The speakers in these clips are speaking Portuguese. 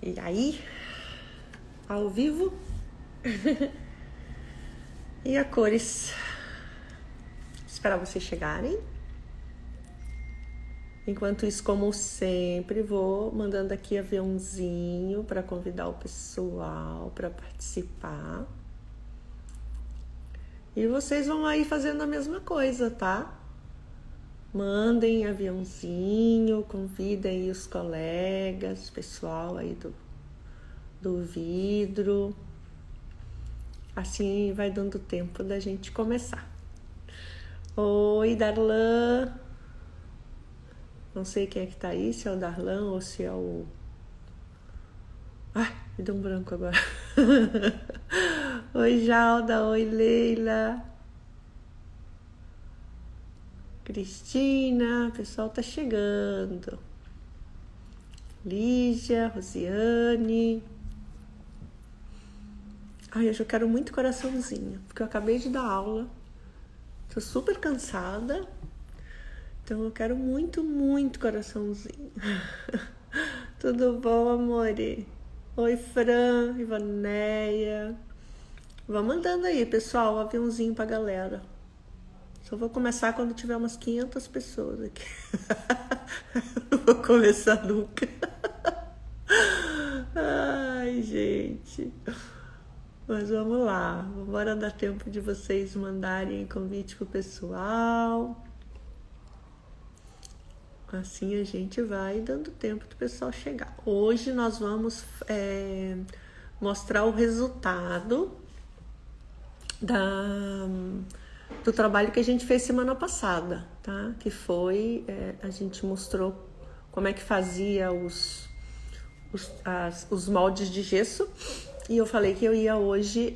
E aí, ao vivo e a cores. Esperar vocês chegarem. Enquanto isso, como sempre, vou mandando aqui aviãozinho para convidar o pessoal para participar. E vocês vão aí fazendo a mesma coisa, tá? Mandem aviãozinho, convidem os colegas, pessoal aí do vidro. Assim vai dando tempo da gente começar. Oi, Darlan. Não sei quem é que tá aí, se é o Darlan ou se é o... Ai, me deu um branco agora. Oi, Jalda. Oi, Leila. Cristina, o pessoal tá chegando. Lígia, Rosiane. Ai, eu já quero muito coraçãozinho, porque eu acabei de dar aula. Tô super cansada. Então eu quero muito, muito coraçãozinho. Tudo bom, amore? Oi, Fran, Ivaneia. Vão mandando aí, pessoal, um aviãozinho pra galera. Só vou começar quando tiver umas 500 pessoas aqui. Não vou começar nunca. Ai, gente. Mas vamos lá. Bora dar tempo de vocês mandarem convite pro pessoal. Assim a gente vai dando tempo do pessoal chegar. Hoje nós vamos mostrar o resultado do trabalho que a gente fez semana passada, tá? Que foi, a gente mostrou como é que fazia os moldes de gesso. E eu falei que eu ia hoje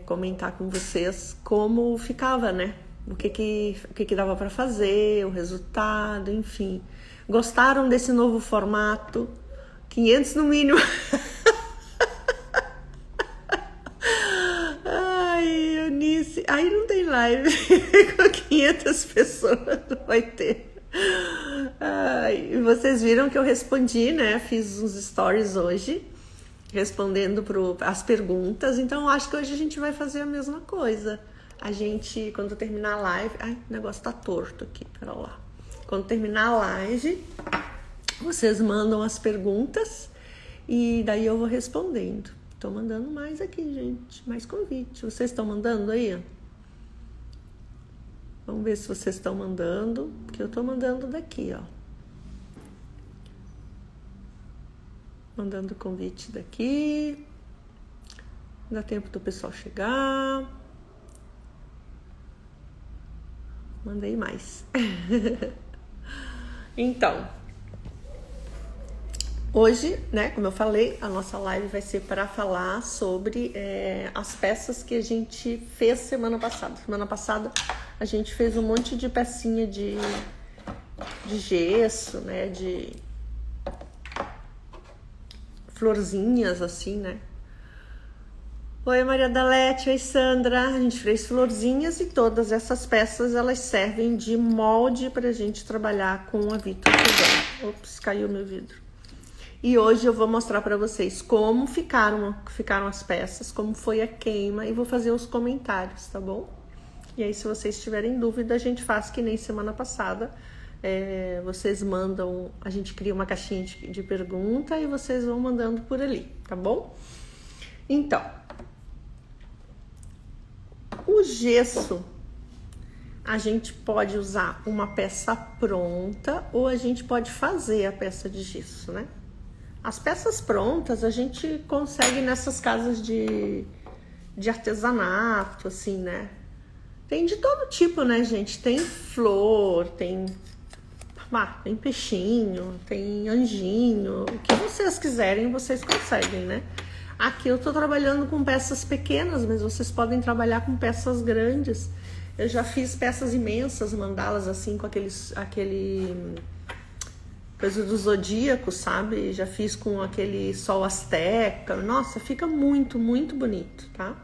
comentar com vocês como ficava, né? O que dava para fazer, o resultado, enfim. Gostaram desse novo formato? 500 no mínimo. Ai, Eunice. Aí não tem live com 500 pessoas, não vai ter. Ai, vocês viram que eu respondi, né? Fiz uns stories hoje, respondendo as perguntas. Então, acho que hoje a gente vai fazer a mesma coisa. A gente, quando terminar a live... Ai, o negócio tá torto aqui, pera lá. Quando terminar a live, vocês mandam as perguntas e daí eu vou respondendo. Tô mandando mais aqui, gente, mais convite. Vocês estão mandando aí? Vamos ver se vocês estão mandando, porque eu tô mandando daqui, ó. Mandando convite daqui. Dá tempo do pessoal chegar. Mandei mais. Então, hoje, né, como eu falei, a nossa live vai ser para falar sobre as peças que a gente fez semana passada. Semana passada a gente fez um monte de pecinha de gesso, né, de florzinhas assim, né. Oi, Maria Dalete, oi, Sandra. A gente fez florzinhas e todas essas peças, elas servem de molde pra gente trabalhar com a Vitor Suzano. Ops, caiu meu vidro. E hoje eu vou mostrar pra vocês como ficaram as peças, como foi a queima e vou fazer os comentários, tá bom? E aí, se vocês tiverem dúvida, a gente faz que nem semana passada. Vocês mandam, a gente cria uma caixinha de pergunta e vocês vão mandando por ali, tá bom? Então, o gesso, a gente pode usar uma peça pronta ou a gente pode fazer a peça de gesso, né? As peças prontas a gente consegue nessas casas de artesanato, assim, né? Tem de todo tipo, né, gente? Tem flor, tem peixinho, tem anjinho. O que vocês quiserem, vocês conseguem, né? Aqui eu tô trabalhando com peças pequenas, mas vocês podem trabalhar com peças grandes. Eu já fiz peças imensas, mandalas assim, com aquele coisa do zodíaco, sabe? Já fiz com aquele sol asteca. Nossa, fica muito, muito bonito, tá?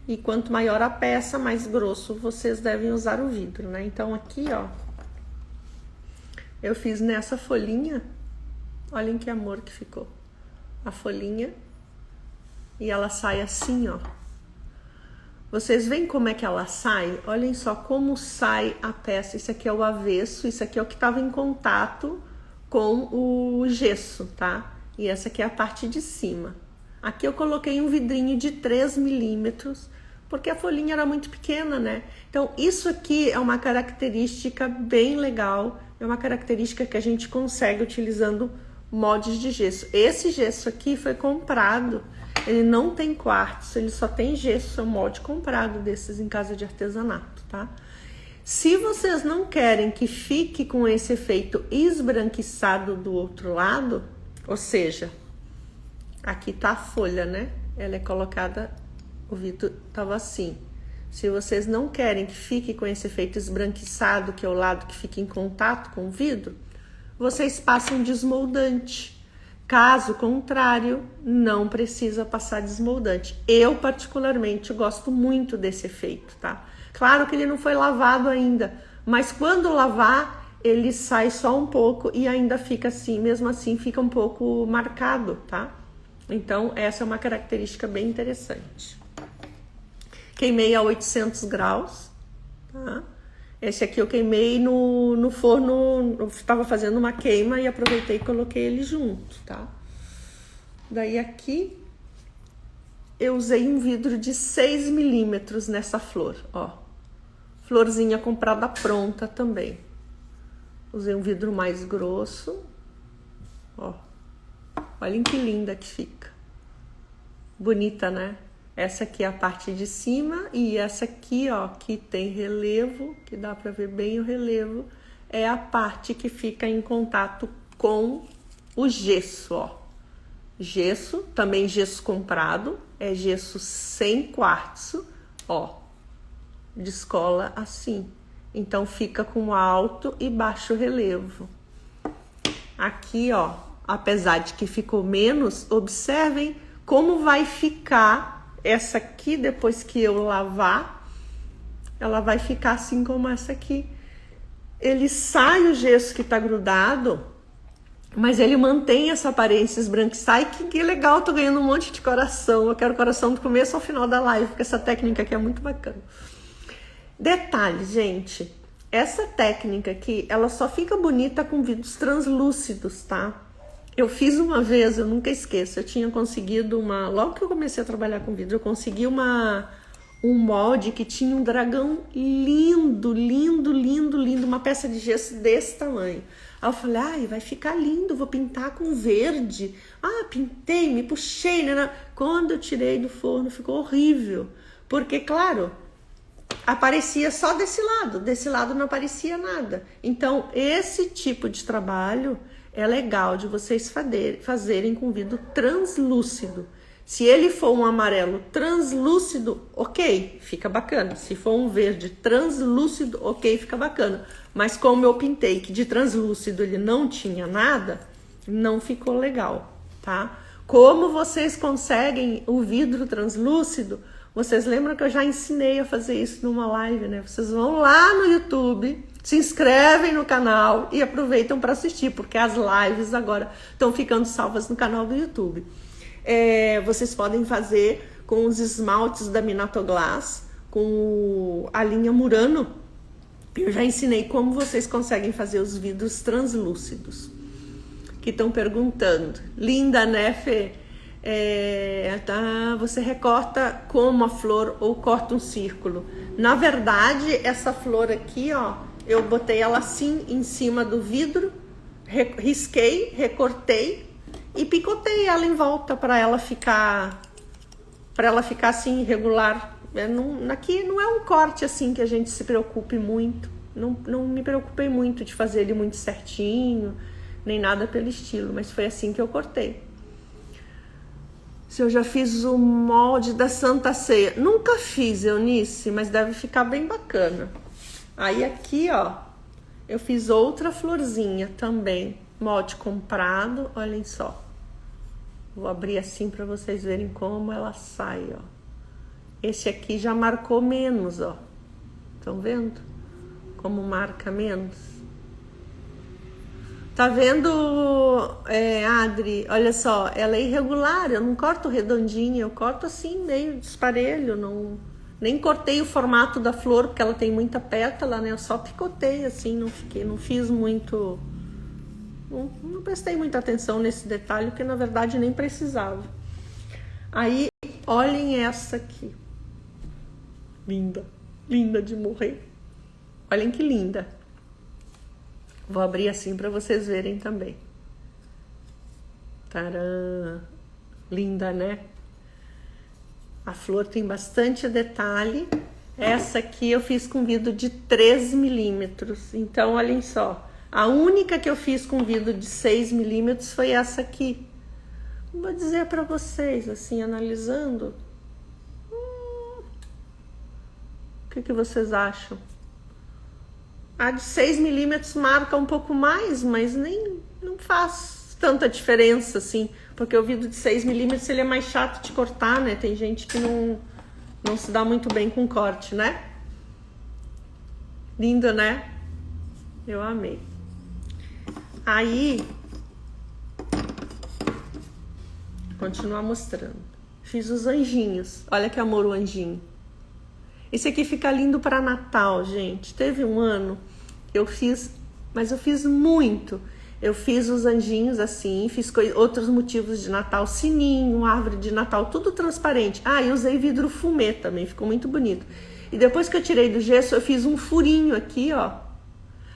E quanto maior a peça, mais grosso vocês devem usar o vidro, né? Então aqui, ó, eu fiz nessa folhinha Olhem que amor que ficou. A folhinha. E ela sai assim, ó. Vocês veem como é que ela sai? Olhem só como sai a peça. Isso aqui é o avesso, isso aqui é o que estava em contato com o gesso, tá? E essa aqui é a parte de cima. Aqui eu coloquei um vidrinho de 3 milímetros, porque a folhinha era muito pequena, né? Então, isso aqui é uma característica bem legal, é uma característica que a gente consegue utilizando moldes de gesso. Esse gesso aqui foi comprado, ele não tem quartzo, ele só tem gesso, é um molde comprado desses em casa de artesanato, tá? Se vocês não querem que fique com esse efeito esbranquiçado do outro lado, ou seja, aqui tá a folha, né? Ela é colocada, o vidro tava assim. Se vocês não querem que fique com esse efeito esbranquiçado, que é o lado que fica em contato com o vidro, vocês passam desmoldante. Caso contrário, não precisa passar desmoldante. Eu, particularmente, gosto muito desse efeito, tá? Claro que ele não foi lavado ainda, mas quando lavar, ele sai só um pouco e ainda fica assim, mesmo assim fica um pouco marcado, tá? Então, essa é uma característica bem interessante. Queimei a 800 graus, tá? Esse aqui eu queimei no forno, eu estava fazendo uma queima e aproveitei e coloquei ele junto, tá? Daí aqui, eu usei um vidro de 6 milímetros nessa flor, ó. Florzinha comprada pronta também. Usei um vidro mais grosso, ó. Olhem que linda que fica. Bonita, né? Essa aqui é a parte de cima e essa aqui, ó, que tem relevo, que dá pra ver bem o relevo, é a parte que fica em contato com o gesso, ó. Gesso, também gesso comprado, é gesso sem quartzo, ó. Descola assim. Então fica com alto e baixo relevo. Aqui, ó, apesar de que ficou menos, observem como vai ficar essa aqui depois que eu lavar. Ela vai ficar assim como essa aqui. Ele sai o gesso que tá grudado, mas ele mantém essa aparência esbranquiçada. E que legal, tô ganhando um monte de coração. Eu quero coração do começo ao final da live, porque essa técnica aqui é muito bacana. Detalhe, gente, essa técnica aqui, ela só fica bonita com vidros translúcidos, tá? Eu fiz uma vez, eu nunca esqueço, eu tinha conseguido logo que eu comecei a trabalhar com vidro, eu consegui um molde que tinha um dragão lindo, lindo, lindo, lindo, uma peça de gesso desse tamanho. Aí eu falei, ai, vai ficar lindo, vou pintar com verde. Ah, pintei, me puxei, né? Quando eu tirei do forno, ficou horrível. Porque, claro, aparecia só desse lado não aparecia nada. Então, esse tipo de trabalho é legal de vocês fazerem com vidro translúcido. Se ele for um amarelo translúcido, ok, fica bacana. Se for um verde translúcido, ok, fica bacana. Mas como eu pintei que de translúcido ele não tinha nada, não ficou legal, tá? Como vocês conseguem o vidro translúcido? Vocês lembram que eu já ensinei a fazer isso numa live, né? Vocês vão lá no YouTube, se inscrevem no canal e aproveitam para assistir, porque as lives agora estão ficando salvas no canal do YouTube. Vocês podem fazer com os esmaltes da Minatoglass, com a linha Murano. Eu já ensinei como vocês conseguem fazer os vidros translúcidos. Que estão perguntando. Linda, né, Fê? Você recorta como a flor ou corta um círculo. Na verdade, essa flor aqui, ó, eu botei ela assim em cima do vidro, risquei, recortei e picotei ela em volta para ela ficar assim irregular. Aqui não é um corte assim que a gente se preocupe muito. Não me preocupei muito de fazer ele muito certinho, nem nada pelo estilo, mas foi assim que eu cortei. Se eu já fiz o molde da Santa Ceia. Nunca fiz, Eunice, mas deve ficar bem bacana. Aí aqui, ó, eu fiz outra florzinha também. Molde comprado, olhem só. Vou abrir assim para vocês verem como ela sai, ó. Esse aqui já marcou menos, ó. Estão vendo? Como marca menos. Tá vendo, Adri? Olha só, ela é irregular, eu não corto redondinha, eu corto assim, meio desparelho, não, nem cortei o formato da flor, porque ela tem muita pétala, né? Eu só picotei assim, não fiz muito, não prestei muita atenção nesse detalhe, porque na verdade nem precisava. Aí, olhem essa aqui. Linda, linda de morrer. Olhem que linda. Vou abrir assim para vocês verem também. Tcharam! Linda, né? A flor tem bastante detalhe. Essa aqui eu fiz com vidro de 3 milímetros. Então, olhem só. A única que eu fiz com vidro de 6 milímetros foi essa aqui. Vou dizer para vocês, assim, analisando. O que vocês acham? A de 6 milímetros marca um pouco mais, mas não faz tanta diferença, assim. Porque o vidro de 6 milímetros ele é mais chato de cortar, né? Tem gente que não se dá muito bem com corte, né? Lindo, né? Eu amei. Aí, continuar mostrando. Fiz os anjinhos. Olha que amor o anjinho. Esse aqui fica lindo para Natal, gente. Teve um ano eu fiz, mas eu fiz muito. Eu fiz os anjinhos assim, fiz outros motivos de Natal, sininho, árvore de Natal, tudo transparente. Ah, e usei vidro fumê também, ficou muito bonito. E depois que eu tirei do gesso, eu fiz um furinho aqui, ó.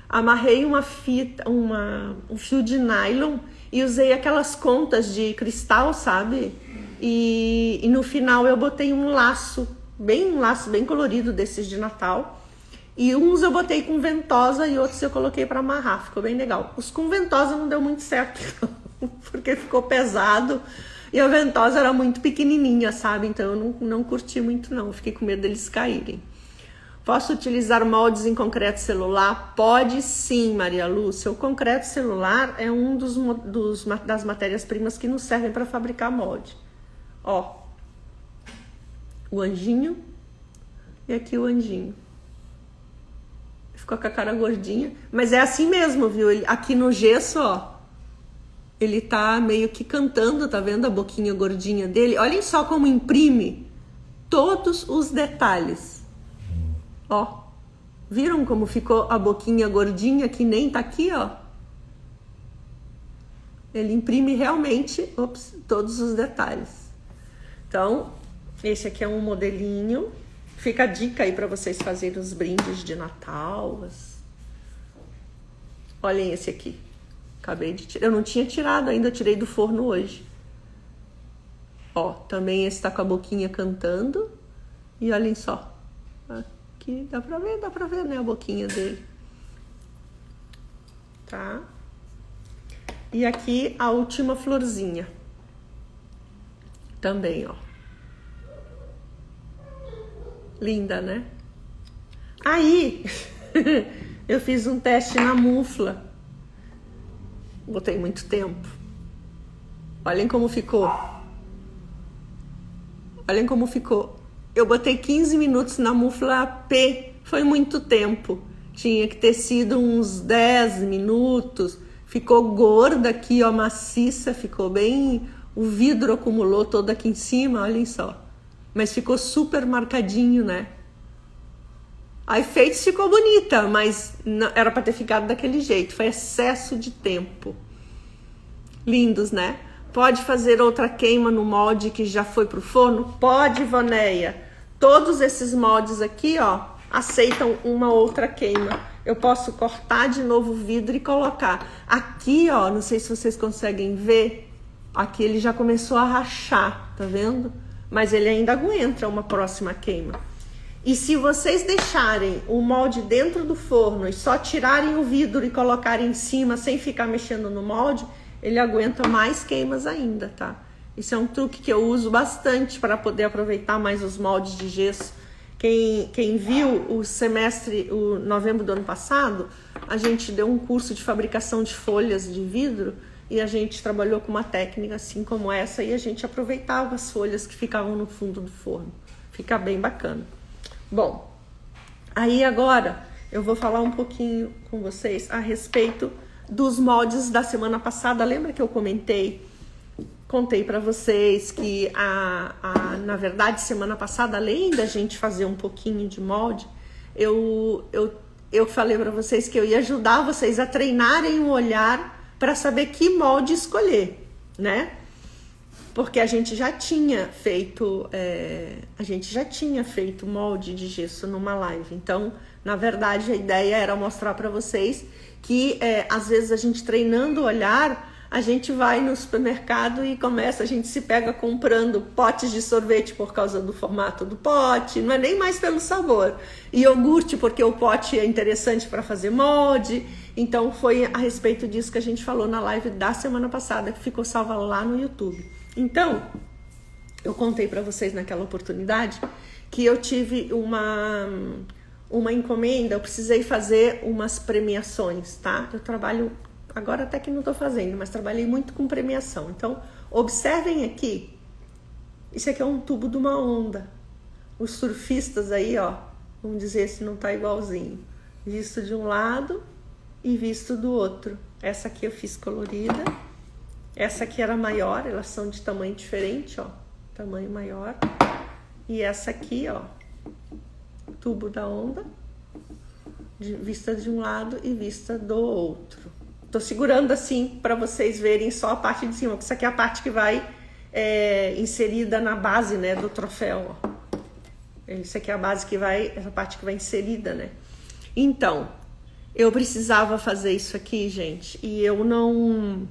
Amarrei uma fita, um fio de nylon e usei aquelas contas de cristal, sabe? E no final eu botei um laço bem colorido desses de Natal. E uns eu botei com ventosa e outros eu coloquei para amarrar, ficou bem legal. Os com ventosa não deu muito certo, porque ficou pesado e a ventosa era muito pequenininha, sabe? Então eu não curti muito não, fiquei com medo deles caírem. Posso utilizar moldes em concreto celular? Pode sim, Maria Lúcia. O concreto celular é um das matérias-primas que nos servem para fabricar molde. Ó, o anjinho e aqui o anjinho. Ficou com a cara gordinha, mas é assim mesmo, viu? Aqui no gesso, ó, ele tá meio que cantando, tá vendo a boquinha gordinha dele? Olhem só como imprime todos os detalhes. Ó, viram como ficou a boquinha gordinha que nem tá aqui, ó? Ele imprime realmente, todos os detalhes. Então, esse aqui é um modelinho. Fica a dica aí para vocês fazerem os brindes de Natal. Olhem esse aqui. Acabei de tirar. Eu não tinha tirado ainda, eu tirei do forno hoje. Ó, também esse tá com a boquinha cantando. E olhem só. Aqui dá pra ver, né, a boquinha dele. Tá? E aqui a última florzinha. Também, ó. Linda, né? Aí, eu fiz um teste na mufla. Botei muito tempo. Olhem como ficou. Olhem como ficou. Eu botei 15 minutos na mufla P. Foi muito tempo. Tinha que ter sido uns 10 minutos. Ficou gorda aqui, ó, maciça. Ficou bem... O vidro acumulou todo aqui em cima, olhem só. Mas ficou super marcadinho, né? A efeito ficou bonita, mas não, era para ter ficado daquele jeito. Foi excesso de tempo. Lindos, né? Pode fazer outra queima no molde que já foi pro forno? Pode, Vanéia. Todos esses moldes aqui, ó, aceitam uma outra queima. Eu posso cortar de novo o vidro e colocar. Aqui, ó, não sei se vocês conseguem ver. Aqui ele já começou a rachar, tá vendo? Mas ele ainda aguenta uma próxima queima. E se vocês deixarem o molde dentro do forno e só tirarem o vidro e colocarem em cima sem ficar mexendo no molde, ele aguenta mais queimas ainda, tá? Isso é um truque que eu uso bastante para poder aproveitar mais os moldes de gesso. Quem viu o novembro do ano passado, a gente deu um curso de fabricação de folhas de vidro e a gente trabalhou com uma técnica assim como essa e a gente aproveitava as folhas que ficavam no fundo do forno. Fica bem bacana. Bom, aí agora eu vou falar um pouquinho com vocês a respeito dos moldes da semana passada. Lembra que eu contei para vocês que na verdade, semana passada, além da gente fazer um pouquinho de molde, eu falei para vocês que eu ia ajudar vocês a treinarem o olhar para saber que molde escolher, né? Porque a gente já tinha feito molde de gesso numa live. Então, na verdade, a ideia era mostrar para vocês que às vezes a gente treinando o olhar, a gente vai no supermercado e a gente se pega comprando potes de sorvete por causa do formato do pote, não é nem mais pelo sabor. E iogurte porque o pote é interessante para fazer molde. Então foi a respeito disso que a gente falou na live da semana passada, que ficou salva lá no YouTube. Então, eu contei para vocês naquela oportunidade que eu tive uma encomenda, eu precisei fazer umas premiações, tá? Eu trabalho, agora até que não tô fazendo, mas trabalhei muito com premiação. Então, observem aqui, isso aqui é um tubo de uma onda. Os surfistas aí, ó, vamos dizer se não tá igualzinho, visto de um lado e visto do outro. Essa aqui eu fiz colorida. Essa aqui era maior, elas são de tamanho diferente, ó, tamanho maior. E essa aqui, ó, tubo da onda, vista de um lado e vista do outro. Tô segurando assim para vocês verem só a parte de cima, porque isso aqui é a parte que vai inserida na base, né, do troféu, ó. Isso aqui é a base essa parte que vai inserida, né? Então, eu precisava fazer isso aqui, gente, e eu não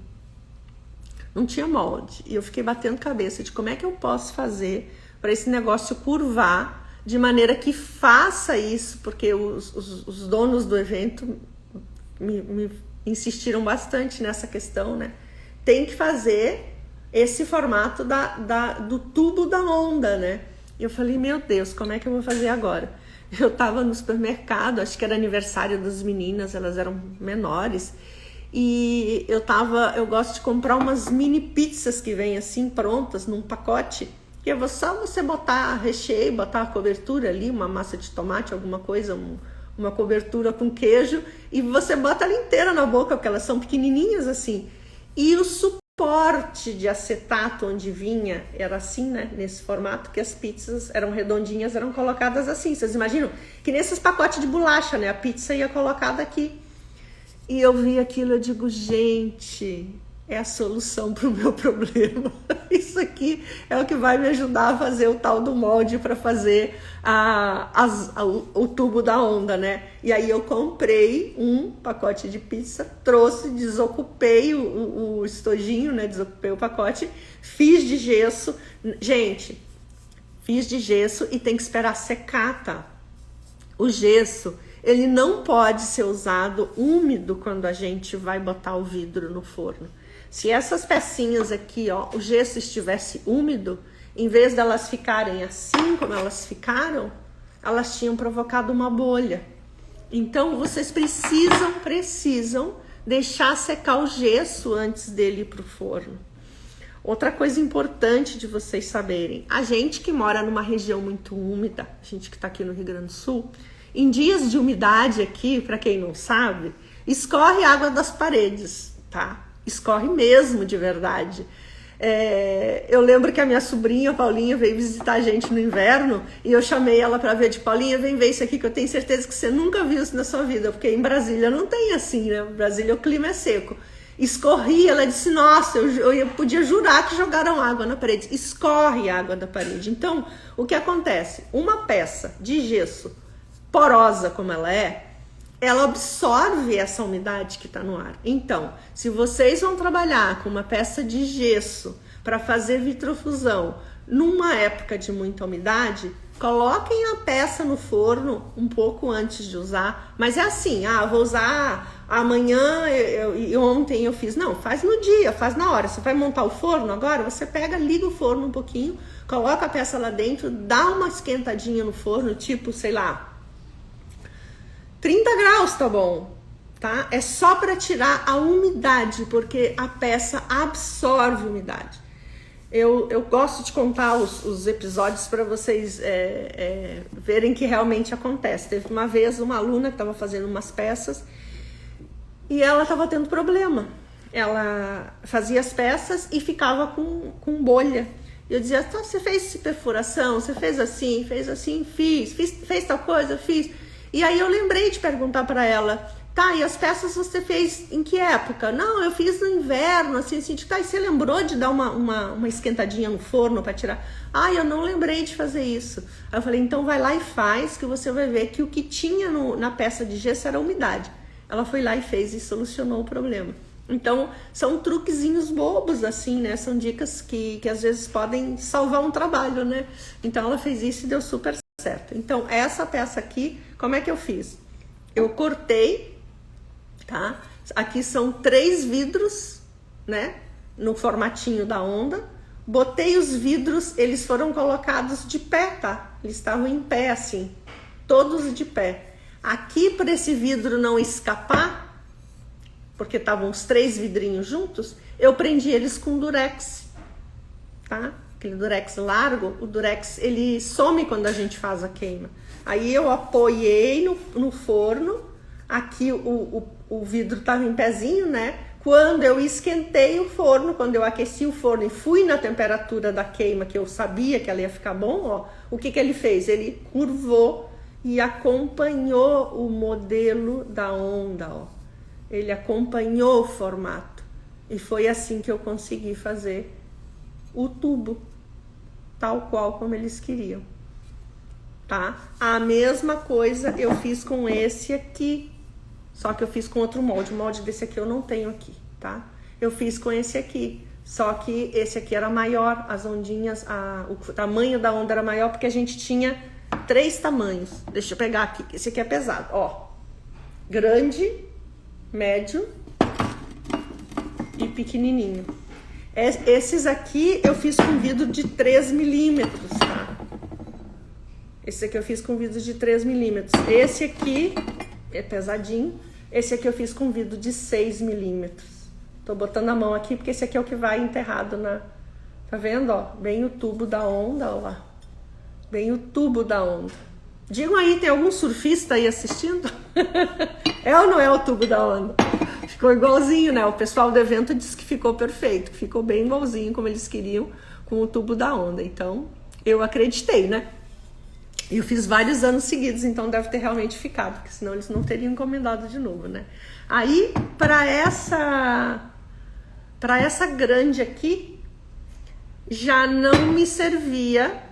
tinha molde. E eu fiquei batendo cabeça de como é que eu posso fazer para esse negócio curvar de maneira que faça isso, porque os donos do evento me insistiram bastante nessa questão, né? Tem que fazer esse formato do tubo da onda, né? E eu falei, meu Deus, como é que eu vou fazer agora? Eu tava no supermercado, acho que era aniversário das meninas, elas eram menores, e eu gosto de comprar umas mini pizzas que vêm assim prontas num pacote, que é só você botar recheio, botar a cobertura ali, uma massa de tomate, alguma coisa, uma cobertura com queijo, e você bota ela inteira na boca, porque elas são pequenininhas assim. E o suporte de acetato onde vinha era assim, né, nesse formato, que as pizzas eram redondinhas, eram colocadas assim. Vocês imaginam? Que nesses pacotes de bolacha, né, a pizza ia colocada aqui. E eu vi aquilo, eu digo, gente, é a solução para o meu problema. Isso aqui é o que vai me ajudar a fazer o tal do molde para fazer o tubo da onda, né? E aí eu comprei um pacote de pizza, trouxe, desocupei o estojinho, né? Desocupei o pacote, fiz de gesso. Gente, fiz de gesso e tem que esperar secar, tá? O gesso, ele não pode ser usado úmido quando a gente vai botar o vidro no forno. Se essas pecinhas aqui, ó, o gesso estivesse úmido, em vez delas ficarem assim como elas ficaram, elas tinham provocado uma bolha. Então, vocês precisam deixar secar o gesso antes dele ir pro forno. Outra coisa importante de vocês saberem, a gente que mora numa região muito úmida, a gente que tá aqui no Rio Grande do Sul, em dias de umidade aqui, para quem não sabe, escorre água das paredes, tá? Escorre mesmo, de verdade. Eu lembro que a minha sobrinha, Paulinha, veio visitar a gente no inverno e eu chamei ela para ver, de Paulinha, vem ver isso aqui que eu tenho certeza que você nunca viu isso na sua vida, porque em Brasília não tem assim, né? Em Brasília o clima é seco. Escorria, ela disse, nossa, eu podia jurar que jogaram água na parede. Escorre água da parede. Então, o que acontece? Uma peça de gesso porosa como ela absorve essa umidade que está no ar. Então, se vocês vão trabalhar com uma peça de gesso para fazer vitrofusão numa época de muita umidade, coloquem a peça no forno um pouco antes de usar. Mas é assim, vou usar amanhã e ontem eu fiz. Não, faz no dia, faz na hora. Você vai montar o forno agora, você liga o forno um pouquinho, coloca a peça lá dentro, dá uma esquentadinha no forno, tipo, sei lá, 30 graus, tá bom, tá? É só para tirar a umidade, porque a peça absorve umidade. Eu gosto de contar os episódios para vocês verem que realmente acontece. Teve uma vez uma aluna que estava fazendo umas peças E ela estava tendo problema. Ela fazia as peças e ficava com bolha. Eu dizia, então, você fez perfuração, você fez assim, fez tal coisa, fiz. E aí eu lembrei de perguntar para ela, tá, e as peças você fez em que época? Não, eu fiz no inverno, assim, tá, e você lembrou de dar uma esquentadinha no forno para tirar? Ah, eu não lembrei de fazer isso. Aí eu falei, então vai lá e faz, que você vai ver que o que tinha na peça de gesso era a umidade. Ela foi lá e fez e solucionou o problema. Então, são truquezinhos bobos, assim, né? São dicas que às vezes podem salvar um trabalho, né? Então, ela fez isso e deu super certo. Então, essa peça aqui, como é que eu fiz? Eu cortei, tá? Aqui são 3 vidros, né? No formatinho da onda. Botei os vidros, eles foram colocados de pé, tá? Eles estavam em pé, assim, todos de pé. Aqui, para esse vidro não escapar, porque estavam os 3 vidrinhos juntos, eu prendi eles com durex, tá? Aquele durex largo, o durex, ele some quando a gente faz a queima. Aí eu apoiei no forno, aqui o vidro estava em pezinho, né? Quando eu esquentei o forno, quando eu aqueci o forno e fui na temperatura da queima, que eu sabia que ela ia ficar bom, ó, o que ele fez? Ele curvou e acompanhou o modelo da onda, ó. Ele acompanhou o formato e foi assim que eu consegui fazer o tubo, tal qual como eles queriam, tá? A mesma coisa eu fiz com esse aqui, só que eu fiz com outro molde. O molde desse aqui eu não tenho aqui, tá? Eu fiz com esse aqui, só que esse aqui era maior, as ondinhas, o tamanho da onda era maior porque a gente tinha 3 tamanhos. Deixa eu pegar aqui, esse aqui é pesado, ó. Grande, médio e pequenininho. Esses aqui eu fiz com vidro de 3 milímetros, tá? Esse aqui eu fiz com vidro de 3 milímetros. Esse aqui é pesadinho. Esse aqui eu fiz com vidro de 6 milímetros. Tô botando a mão aqui porque esse aqui é o que vai enterrado na... Tá vendo, ó? Bem o tubo da onda, ó lá. Bem o tubo da onda. Digam aí, tem algum surfista aí assistindo? É ou não é o tubo da onda? Ficou igualzinho, né? O pessoal do evento disse que ficou perfeito, que ficou bem igualzinho como eles queriam com o tubo da onda. Então, eu acreditei, né? E eu fiz vários anos seguidos, então deve ter realmente ficado, porque senão eles não teriam encomendado de novo, né? Aí, para essa grande aqui, já não me servia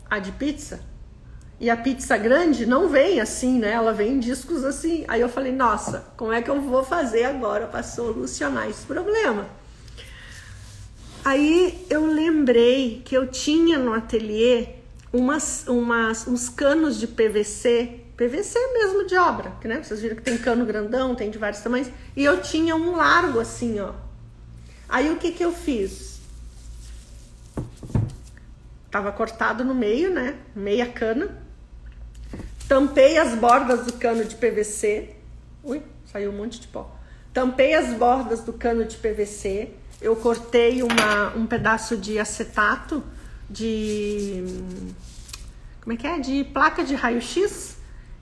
a de pizza. E a pizza grande não vem assim, né? Ela vem em discos assim. Aí eu falei, nossa, como é que eu vou fazer agora para solucionar esse problema? Aí eu lembrei que eu tinha no ateliê uns canos de PVC mesmo de obra, que, né? Vocês viram que tem cano grandão, tem de vários tamanhos. E eu tinha um largo assim, ó. Aí o que eu fiz? Tava cortado no meio, né? Meia cana. Tampei as bordas do cano de PVC. Ui, saiu um monte de pó. Tampei as bordas do cano de PVC. Eu cortei um pedaço de acetato de... Como é que é? De placa de raio-x.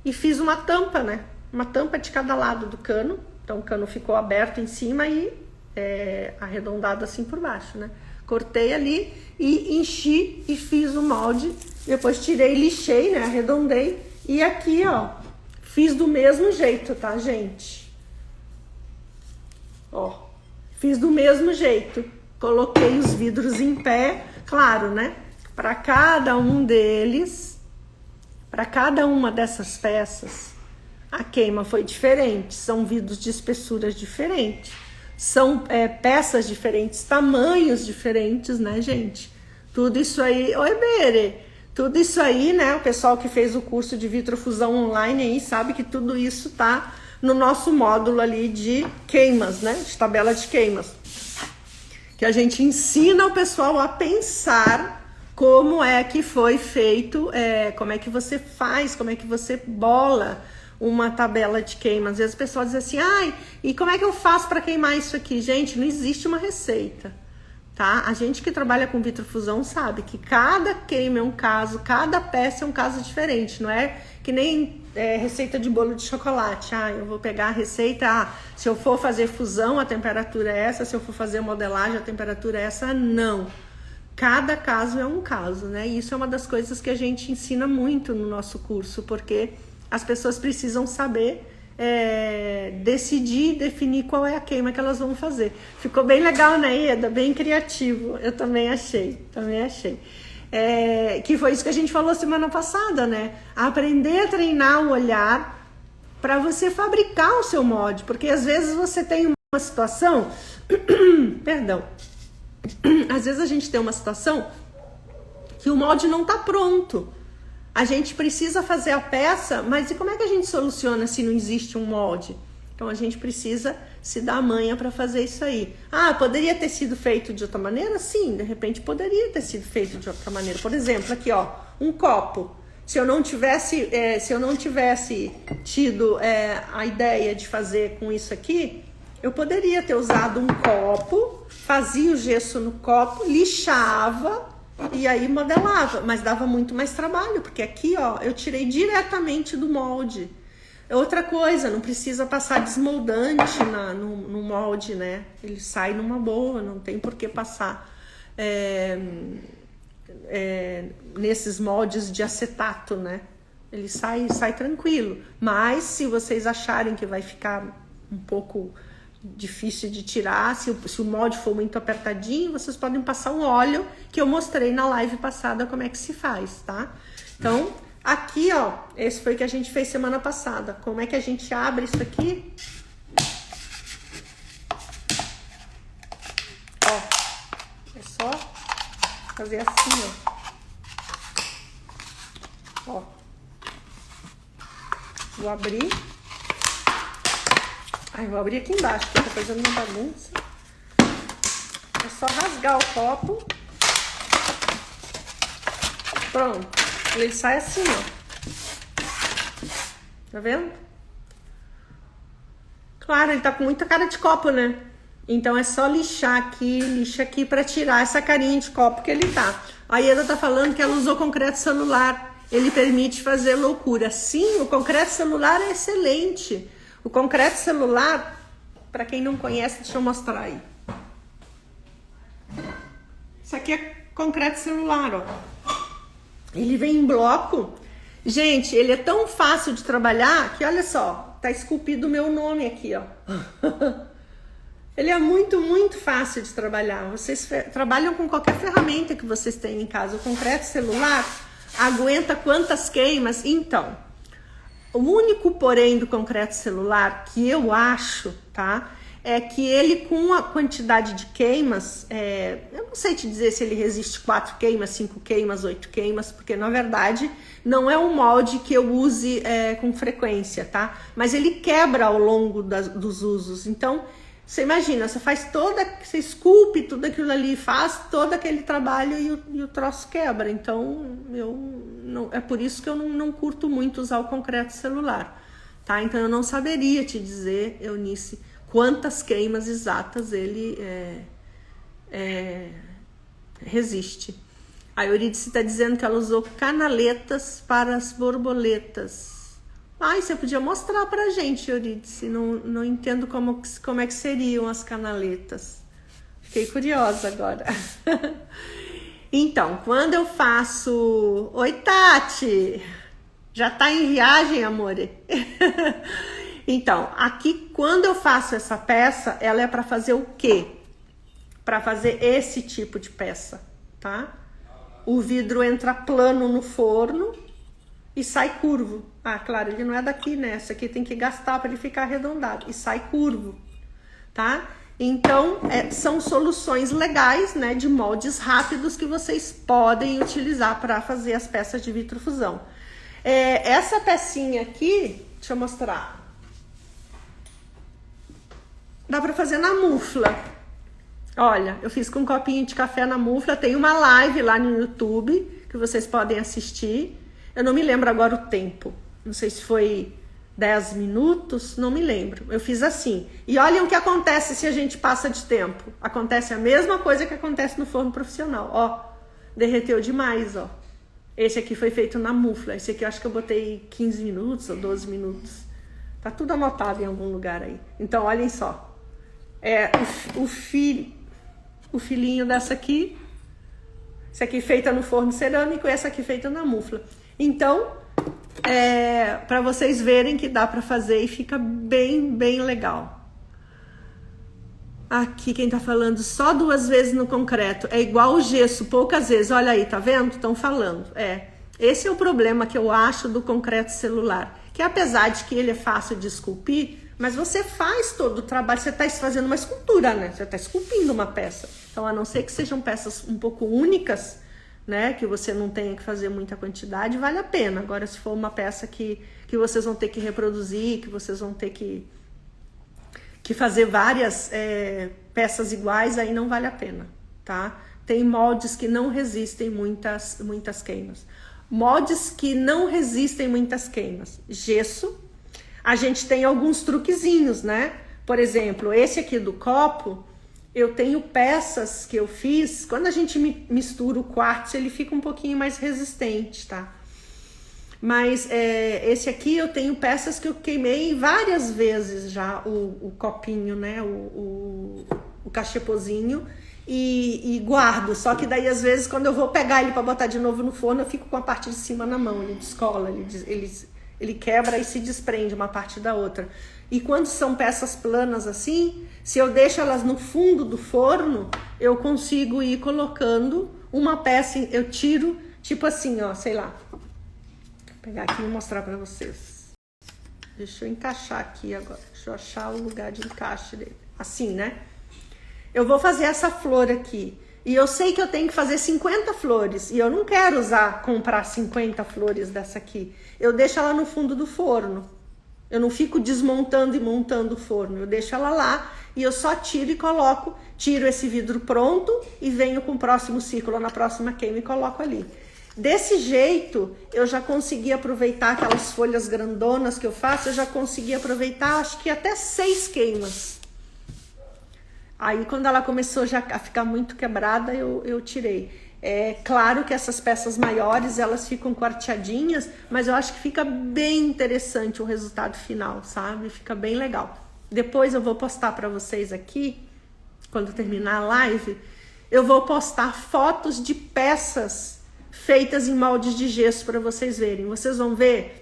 E fiz uma tampa, né? Uma tampa de cada lado do cano. Então o cano ficou aberto em cima e arredondado assim por baixo, né? Cortei ali e enchi e fiz o molde. Depois tirei, lixei, né? Arredondei. E aqui, ó, fiz do mesmo jeito, tá, gente? Ó, fiz do mesmo jeito. Coloquei os vidros em pé, claro, né? Para cada um deles, para cada uma dessas peças, a queima foi diferente. São vidros de espessuras diferentes. São peças diferentes, tamanhos diferentes, né, gente? Tudo isso aí... Oi, Bere! Tudo isso aí, né, o pessoal que fez o curso de vitrofusão online aí sabe que tudo isso tá no nosso módulo ali de queimas, né, de tabela de queimas. Que a gente ensina o pessoal a pensar como é que foi feito, como é que você faz, como é que você bola uma tabela de queima. Às vezes o pessoal diz assim, ai, e como é que eu faço para queimar isso aqui? Gente, não existe uma receita. Tá? A gente que trabalha com vitrofusão sabe que cada queima é um caso, cada peça é um caso diferente, não é que nem receita de bolo de chocolate. Eu vou pegar a receita, se eu for fazer fusão, a temperatura é essa, se eu for fazer modelagem, a temperatura é essa. Não. Cada caso é um caso, né? E isso é uma das coisas que a gente ensina muito no nosso curso, porque as pessoas precisam saber decidir, definir qual é a queima que elas vão fazer. Ficou bem legal, né, Ieda? Bem criativo. Eu também achei. Que foi isso que a gente falou semana passada, né? Aprender a treinar o olhar para você fabricar o seu molde, porque às vezes você tem uma situação, perdão, às vezes a gente tem uma situação que o molde não está pronto. A gente precisa fazer a peça, mas e como é que a gente soluciona se não existe um molde? Então a gente precisa se dar a manha para fazer isso aí. Poderia ter sido feito de outra maneira? Sim, de repente poderia ter sido feito de outra maneira. Por exemplo, aqui ó, um copo. Se eu não tivesse tido a ideia de fazer com isso aqui, eu poderia ter usado um copo, fazia o gesso no copo, lixava e aí modelava, mas dava muito mais trabalho, porque aqui ó, eu tirei diretamente do molde. Outra coisa, não precisa passar desmoldante no molde, né? Ele sai numa boa, não tem por que passar nesses moldes de acetato, né? Ele sai tranquilo. Mas se vocês acharem que vai ficar um pouco difícil de tirar, se o molde for muito apertadinho, vocês podem passar um óleo, que eu mostrei na live passada como é que se faz, tá? Então, aqui, ó, esse foi o que a gente fez semana passada. Como é que a gente abre isso aqui? Ó, é só fazer assim, ó. Vou abrir. Vou abrir aqui embaixo, porque tá fazendo uma bagunça. É só rasgar o copo. Pronto. Ele sai assim, ó. Tá vendo? Claro, ele tá com muita cara de copo, né? Então é só lixa aqui pra tirar essa carinha de copo que ele tá. A Ieda tá falando que ela usou concreto celular. Ele permite fazer loucura. Sim, o concreto celular é excelente. O concreto celular, para quem não conhece, deixa eu mostrar aí. Isso aqui é concreto celular, ó. Ele vem em bloco. Gente, ele é tão fácil de trabalhar que, olha só, tá esculpido o meu nome aqui, ó. Ele é muito, muito fácil de trabalhar. Vocês trabalham com qualquer ferramenta que vocês têm em casa. O concreto celular aguenta quantas queimas? Então, o único porém do concreto celular que eu acho, tá? É que ele, com a quantidade de queimas, eu não sei te dizer se ele resiste 4 queimas, 5 queimas, 8 queimas, porque na verdade não é um molde que eu use com frequência, tá? Mas ele quebra ao longo dos usos. Então, você imagina, você esculpe tudo aquilo ali, faz todo aquele trabalho e o troço quebra. Então, é por isso que eu não curto muito usar o concreto celular, tá? Então, eu não saberia te dizer, Eunice, quantas queimas exatas ele resiste. A Eurídice está dizendo que ela usou canaletas para as borboletas. Você podia mostrar pra gente, Eurídice. Não entendo como é que seriam as canaletas. Fiquei curiosa agora. Então, quando eu faço... Oi, Tati! Já tá em viagem, amore? Então, aqui, quando eu faço essa peça, ela é para fazer o quê? Para fazer esse tipo de peça, tá? O vidro entra plano no forno e sai curvo. Claro, ele não é daqui, né? Esse aqui tem que gastar para ele ficar arredondado. E sai curvo, tá? Então, são soluções legais, né? De moldes rápidos que vocês podem utilizar para fazer as peças de vitrofusão. Essa pecinha aqui, deixa eu mostrar. Dá para fazer na mufla. Olha, eu fiz com um copinho de café na mufla. Tem uma live lá no YouTube que vocês podem assistir. Eu não me lembro agora o tempo. Não sei se foi 10 minutos, não me lembro. Eu fiz assim. E olhem o que acontece se a gente passa de tempo. Acontece a mesma coisa que acontece no forno profissional. Ó, derreteu demais, ó. Esse aqui foi feito na mufla. Esse aqui eu acho que eu botei 15 minutos ou 12 minutos. Tá tudo anotado em algum lugar aí. Então, olhem só. O filhinho dessa aqui. Essa aqui feita no forno cerâmico e essa aqui feita na mufla. Então, para vocês verem que dá para fazer e fica bem, bem legal. Aqui quem tá falando só 2 vezes no concreto. É igual o gesso, poucas vezes. Olha aí, tá vendo? Estão falando. Esse é o problema que eu acho do concreto celular. Que apesar de que ele é fácil de esculpir, mas você faz todo o trabalho, você está fazendo uma escultura, né? Você está esculpindo uma peça. Então, a não ser que sejam peças um pouco únicas, né? Que você não tenha que fazer muita quantidade, vale a pena. Agora, se for uma peça que vocês vão ter que reproduzir, que vocês vão ter que fazer várias peças iguais, aí não vale a pena, tá? Tem moldes que não resistem muitas queimas. Moldes que não resistem muitas queimas. Gesso. A gente tem alguns truquezinhos, né? Por exemplo, esse aqui do copo, eu tenho peças que eu fiz. Quando a gente mistura o quartzo, ele fica um pouquinho mais resistente, tá? Mas esse aqui eu tenho peças que eu queimei várias vezes já o copinho, né? O cachepozinho. E guardo, só que daí às vezes quando eu vou pegar ele para botar de novo no forno, eu fico com a parte de cima na mão, ele descola, ele quebra e se desprende uma parte da outra. E quando são peças planas assim, se eu deixo elas no fundo do forno, eu consigo ir colocando uma peça, eu tiro, tipo assim, ó, sei lá. Vou pegar aqui e mostrar para vocês. Deixa eu encaixar aqui agora, deixa eu achar o lugar de encaixe dele. Assim, né? Eu vou fazer essa flor aqui. E eu sei que eu tenho que fazer 50 flores. E eu não quero comprar 50 flores dessa aqui. Eu deixo ela no fundo do forno. Eu não fico desmontando e montando o forno. Eu deixo ela lá e eu só tiro e coloco. Tiro esse vidro pronto e venho com o próximo ciclo, na próxima queima e coloco ali. Desse jeito, eu já consegui aproveitar aquelas folhas grandonas que eu faço. Eu já consegui aproveitar, acho que até 6 queimas. Aí, quando ela começou já a ficar muito quebrada, eu tirei. É claro que essas peças maiores, elas ficam quarteadinhas, mas eu acho que fica bem interessante o resultado final, sabe? Fica bem legal. Depois eu vou postar para vocês aqui, quando terminar a live, eu vou postar fotos de peças feitas em moldes de gesso para vocês verem. Vocês vão ver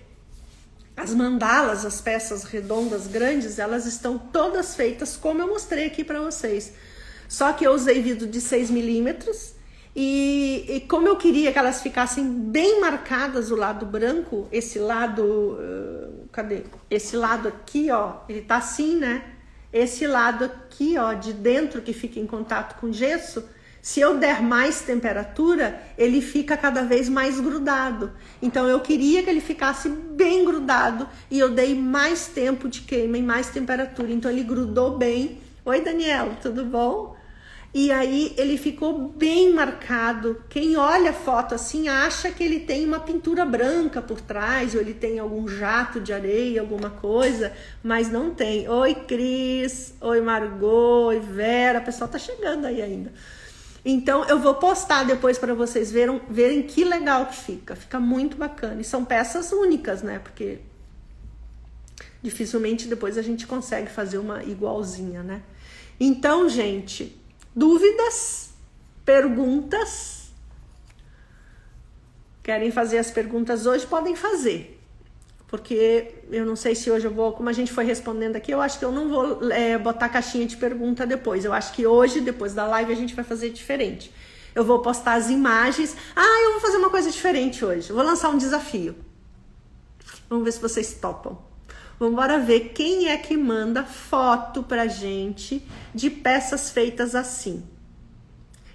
as mandalas, as peças redondas grandes, elas estão todas feitas como eu mostrei aqui para vocês. Só que eu usei vidro de 6 milímetros e como eu queria que elas ficassem bem marcadas, o lado branco, esse lado, cadê? Esse lado aqui, ó, ele tá assim, né? Esse lado aqui, ó, de dentro que fica em contato com gesso, se eu der mais temperatura, ele fica cada vez mais grudado. Então, eu queria que ele ficasse bem grudado e eu dei mais tempo de queima e mais temperatura. Então, ele grudou bem. Oi, Daniela, tudo bom? E aí, ele ficou bem marcado. Quem olha a foto assim, acha que ele tem uma pintura branca por trás, ou ele tem algum jato de areia, alguma coisa, mas não tem. Oi, Cris. Oi, Margot. Oi, Vera. O pessoal tá chegando aí ainda. Então, eu vou postar depois para vocês verem que legal que fica. Fica muito bacana. E são peças únicas, né? Porque dificilmente depois a gente consegue fazer uma igualzinha, né? Então, gente, dúvidas? Perguntas? Querem fazer as perguntas hoje? Podem fazer. Porque eu não sei se hoje eu vou, como a gente foi respondendo aqui, eu acho que eu não vou botar caixinha de pergunta depois. Eu acho que hoje, depois da live, a gente vai fazer diferente. Eu vou postar as imagens. Eu vou fazer uma coisa diferente hoje. Eu vou lançar um desafio. Vamos ver se vocês topam. Vamos embora ver quem é que manda foto pra gente de peças feitas assim.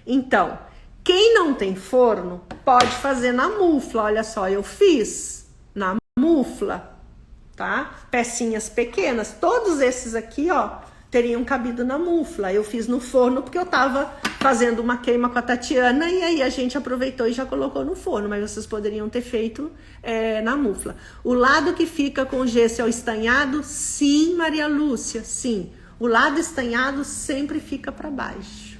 Então, quem não tem forno, pode fazer na mufla. Olha só, eu fiz na mufla, tá? Pecinhas pequenas, todos esses aqui, ó, teriam cabido na mufla. Eu fiz no forno porque eu tava fazendo uma queima com a Tatiana e aí a gente aproveitou e já colocou no forno, mas vocês poderiam ter feito na mufla. O lado que fica com gesso é o estanhado? Sim, Maria Lúcia, sim. O lado estanhado sempre fica para baixo,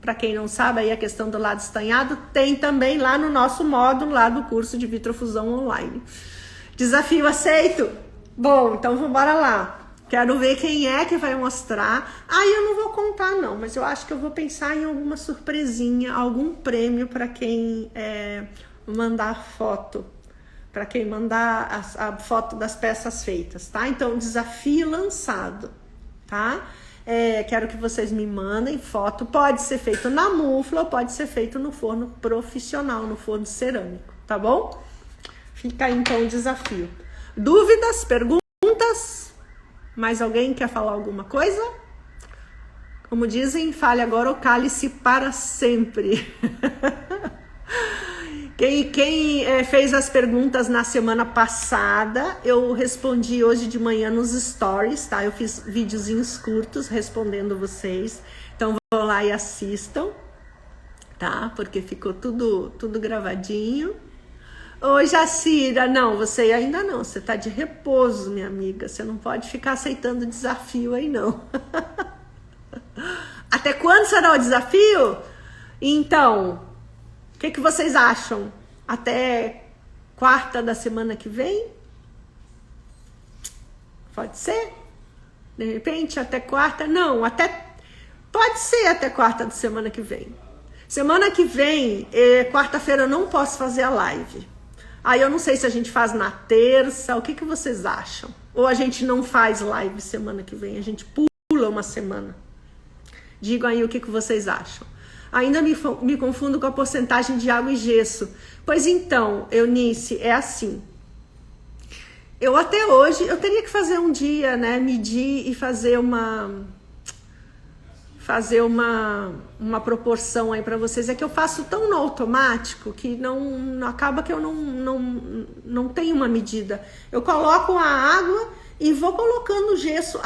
para quem não sabe, aí a questão do lado estanhado tem também lá no nosso módulo, lá do curso de vitrofusão online. Desafio aceito? Bom, então vamos embora lá. Quero ver quem é que vai mostrar. Aí eu não vou contar não, mas eu acho que eu vou pensar em alguma surpresinha, algum prêmio para quem mandar foto. Para quem mandar a foto das peças feitas, tá? Então, desafio lançado, tá? Quero que vocês me mandem foto. Pode ser feito na mufla, pode ser feito no forno profissional, no forno cerâmico, tá bom? Fica aí, então, o desafio. Dúvidas, perguntas? Mais alguém quer falar alguma coisa? Como dizem, fale agora ou cale-se para sempre. Quem fez as perguntas na semana passada, eu respondi hoje de manhã nos stories, tá? Eu fiz videozinhos curtos respondendo vocês. Então vão lá e assistam, tá? Porque ficou tudo gravadinho. Ô, Jacira, não, você ainda não. Você tá de repouso, minha amiga. Você não pode ficar aceitando desafio aí, não. Até quando será o desafio? Então... O que vocês acham? Até quarta da semana que vem? Pode ser? De repente, até quarta? Não, pode ser até quarta da semana que vem. Semana que vem, quarta-feira eu não posso fazer a live. Aí eu não sei se a gente faz na terça, o que vocês acham? Ou a gente não faz live semana que vem, a gente pula uma semana. Digam aí o que vocês acham. Ainda me confundo com a porcentagem de água e gesso. Pois então, Eunice, é assim. Eu até hoje, eu teria que fazer um dia, né? Medir e fazer uma proporção aí para vocês. É que eu faço tão no automático que não acaba que eu não tenho uma medida. Eu coloco a água e vou colocando o gesso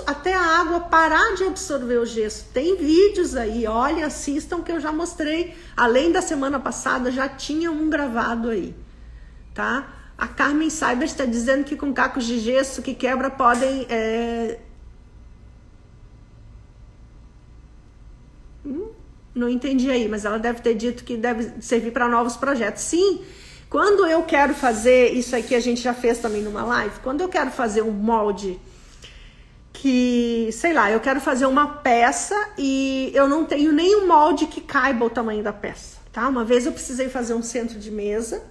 até a água parar de absorver o gesso. Tem vídeos aí, olha, assistam que eu já mostrei. Além da semana passada, já tinha um gravado aí, tá? A Carmen Cyber está dizendo que com cacos de gesso que quebra podem... Não entendi aí, mas ela deve ter dito que deve servir para novos projetos. Sim. Quando eu quero fazer, isso aqui a gente já fez também numa live, quando eu quero fazer um molde que, sei lá, eu quero fazer uma peça e eu não tenho nenhum molde que caiba o tamanho da peça, tá? Uma vez eu precisei fazer um centro de mesa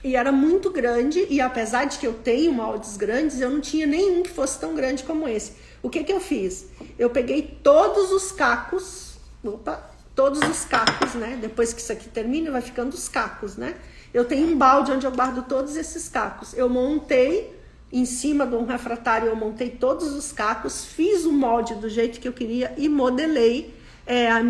e era muito grande e apesar de que eu tenho moldes grandes, eu não tinha nenhum que fosse tão grande como esse. O que eu fiz? Eu peguei todos os cacos, né? Depois que isso aqui termina, vai ficando os cacos, né? Eu tenho um balde onde eu guardo todos esses cacos. Eu montei, em cima de um refratário, eu montei todos os cacos, fiz o molde do jeito que eu queria e modelei a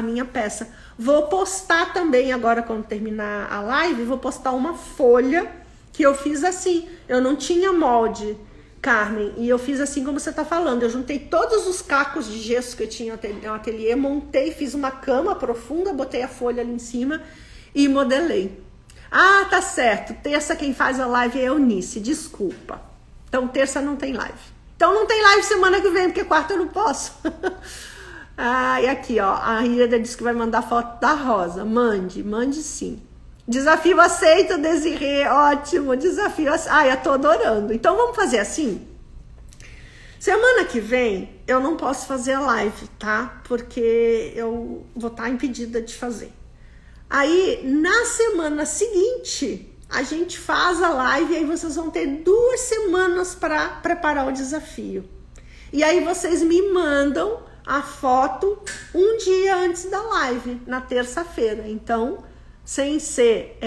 minha peça. Vou postar também, agora quando terminar a live, vou postar uma folha que eu fiz assim. Eu não tinha molde, Carmen, e eu fiz assim como você tá falando. Eu juntei todos os cacos de gesso que eu tinha no ateliê, montei, fiz uma cama profunda, botei a folha ali em cima e modelei. Ah, tá certo. Terça quem faz a live é Eunice, desculpa. Então terça não tem live. Então não tem live semana que vem, porque quarta eu não posso. E aqui, ó, a Ireda disse que vai mandar foto da rosa. Mande sim. Desafio aceito, Desirê, ótimo. Desafio aceito. Eu tô adorando. Então vamos fazer assim? Semana que vem eu não posso fazer a live, tá? Porque eu vou estar impedida de fazer. Aí, na semana seguinte, a gente faz a live e aí vocês vão ter 2 semanas para preparar o desafio. E aí vocês me mandam a foto um dia antes da live, na terça-feira. Então, sem ser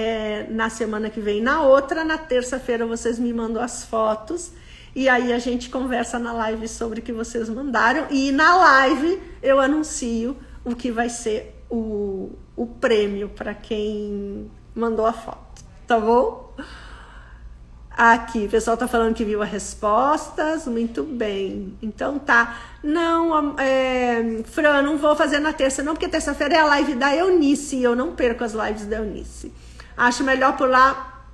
na semana que vem, na outra, na terça-feira vocês me mandam as fotos e aí a gente conversa na live sobre o que vocês mandaram. E na live eu anuncio o que vai ser o prêmio para quem mandou a foto, tá bom? Aqui, o pessoal tá falando que viu as respostas, muito bem. Então tá. Não, Fran, não vou fazer na terça não, porque terça-feira é a live da Eunice e eu não perco as lives da Eunice. Acho melhor pular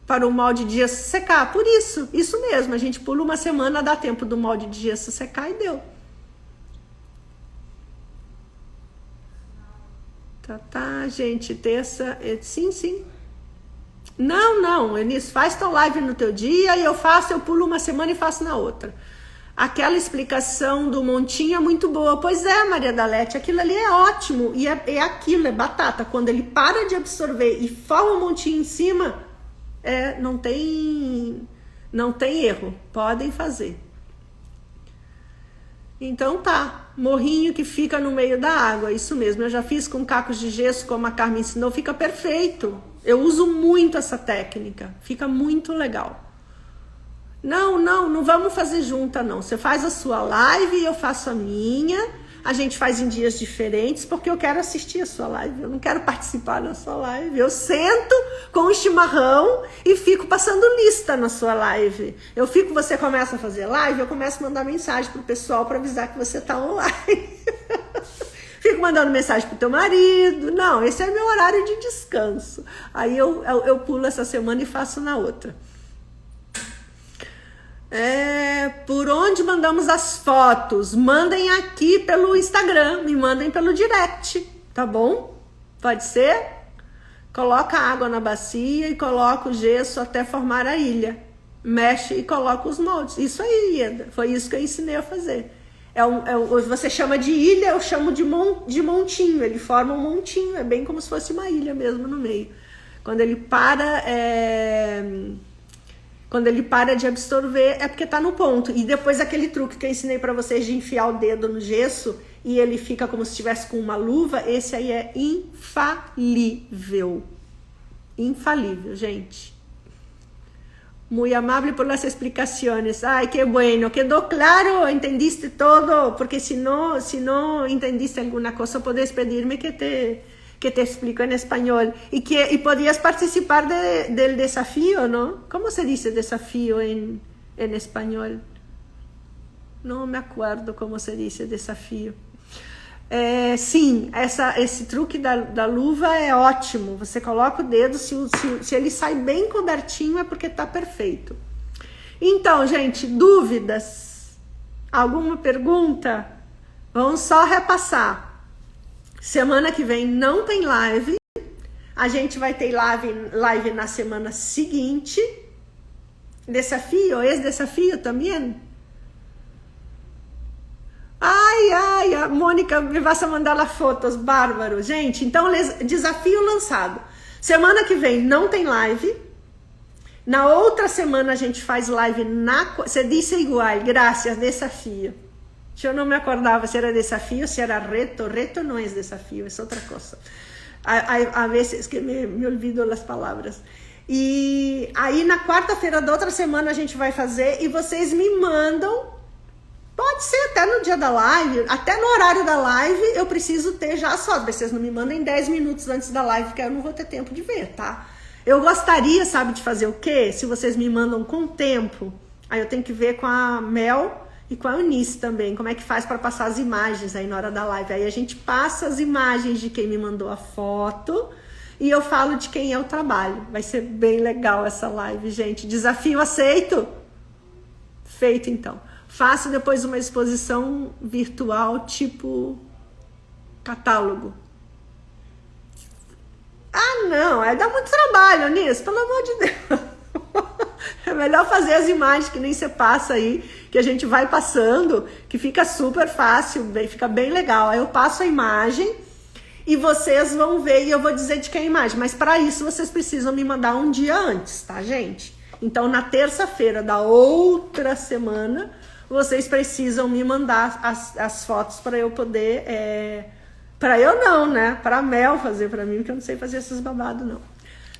para o molde de gesso secar. Por isso mesmo, a gente pula uma semana, dá tempo do molde de gesso secar e deu. Tá, gente, terça, sim. Não, Eunice, faz tua live no teu dia e eu pulo uma semana e faço na outra. Aquela explicação do montinho é muito boa. Pois é, Maria da Lete, aquilo ali é ótimo. E é aquilo, é batata. Quando ele para de absorver e forma um montinho em cima, não tem erro. Podem fazer. Então tá, morrinho que fica no meio da água, isso mesmo. Eu já fiz com cacos de gesso, como a Carmen ensinou, fica perfeito. Eu uso muito essa técnica, fica muito legal. Não vamos fazer junta, não. Você faz a sua live e eu faço a minha. A gente faz em dias diferentes, porque eu quero assistir a sua live. Eu não quero participar da sua live. Eu sento com o chimarrão e fico passando lista na sua live. Você começa a fazer live, eu começo a mandar mensagem pro pessoal para avisar que você tá online. Fico mandando mensagem pro teu marido. Não, esse é meu horário de descanso. Aí eu pulo essa semana e faço na outra. Por onde mandamos as fotos? Mandem aqui pelo Instagram, me mandem pelo direct, tá bom? Pode ser? Coloca água na bacia e coloca o gesso até formar a ilha. Mexe e coloca os moldes. Isso aí, Ieda. Foi isso que eu ensinei a fazer. Você chama de ilha, eu chamo de montinho. Ele forma um montinho, é bem como se fosse uma ilha mesmo no meio. Quando ele para de absorver, é porque tá no ponto. E depois aquele truque que eu ensinei para vocês de enfiar o dedo no gesso e ele fica como se estivesse com uma luva, esse aí é infalível. Infalível, gente. Muy amable por las explicaciones. Ay, qué bueno, quedó claro, entendiste todo, porque si no entendiste alguna cosa, puedes pedirme que te explico en español. Y podías participar del desafío, ¿no? ¿Cómo se dice desafío en español? No me acuerdo cómo se dice desafío. Sim, esse truque da luva é ótimo. Você coloca o dedo, se ele sai bem cobertinho é porque tá perfeito. Então, gente, dúvidas? Alguma pergunta? Vamos só repassar. Semana que vem não tem live. A gente vai ter live na semana seguinte. Desafio, ex-desafio também? Ai, a Mônica me vai mandar lá fotos, bárbaro. Gente, então, desafio lançado. Semana que vem não tem live. Na outra semana a gente faz live se disse igual, graças, desafio. Eu não me acordava se era desafio, se era reto. Reto não é desafio, é outra coisa. A vezes que me olvido as palavras. E aí na quarta-feira da outra semana a gente vai fazer e vocês me mandam. Pode ser até no dia da live, até no horário da live eu preciso ter já as fotos. Vocês não me mandem 10 minutos antes da live, porque eu não vou ter tempo de ver, tá? Eu gostaria, sabe, de fazer o quê? Se vocês me mandam com tempo, aí eu tenho que ver com a Mel e com a Eunice também, como é que faz para passar as imagens aí na hora da live. Aí a gente passa as imagens de quem me mandou a foto e eu falo de quem é o trabalho. Vai ser bem legal essa live, gente. Desafio aceito? Feito, então. Faço depois uma exposição virtual tipo catálogo. Ah, não, dá muito trabalho nisso, pelo amor de Deus. É melhor fazer as imagens que nem você passa aí, que a gente vai passando, que fica super fácil, fica bem legal. Aí eu passo a imagem e vocês vão ver e eu vou dizer de quem é a imagem. Mas para isso vocês precisam me mandar um dia antes, tá, gente? Então na terça-feira da outra semana vocês precisam me mandar as fotos para eu poder... Para eu não, né? Para a Mel fazer para mim, porque eu não sei fazer esses babados, não.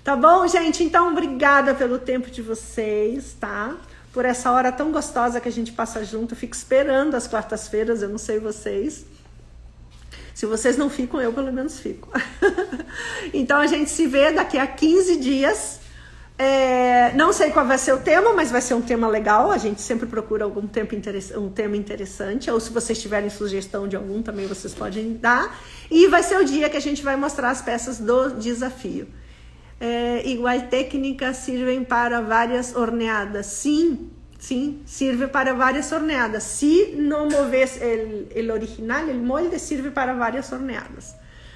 Tá bom, gente? Então, obrigada pelo tempo de vocês, tá? Por essa hora tão gostosa que a gente passa junto. Eu fico esperando as quartas-feiras, eu não sei vocês. Se vocês não ficam, eu pelo menos fico. Então, a gente se vê daqui a 15 dias. Não sei qual vai ser o tema, mas vai ser um tema legal. A gente sempre procura um tema interessante. Ou se vocês tiverem sugestão de algum, também vocês podem dar. E vai ser o dia que a gente vai mostrar as peças do desafio. Igual técnicas servem para várias horneadas. Sim, sirve para várias horneadas. Se não mover o original, o molde serve para várias horneadas.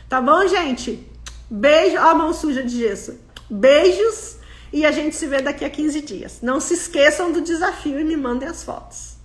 Tá bom, gente? Beijo. Ó a mão suja de gesso. Beijos e a gente se vê daqui a 15 dias. Não se esqueçam do desafio e me mandem as fotos.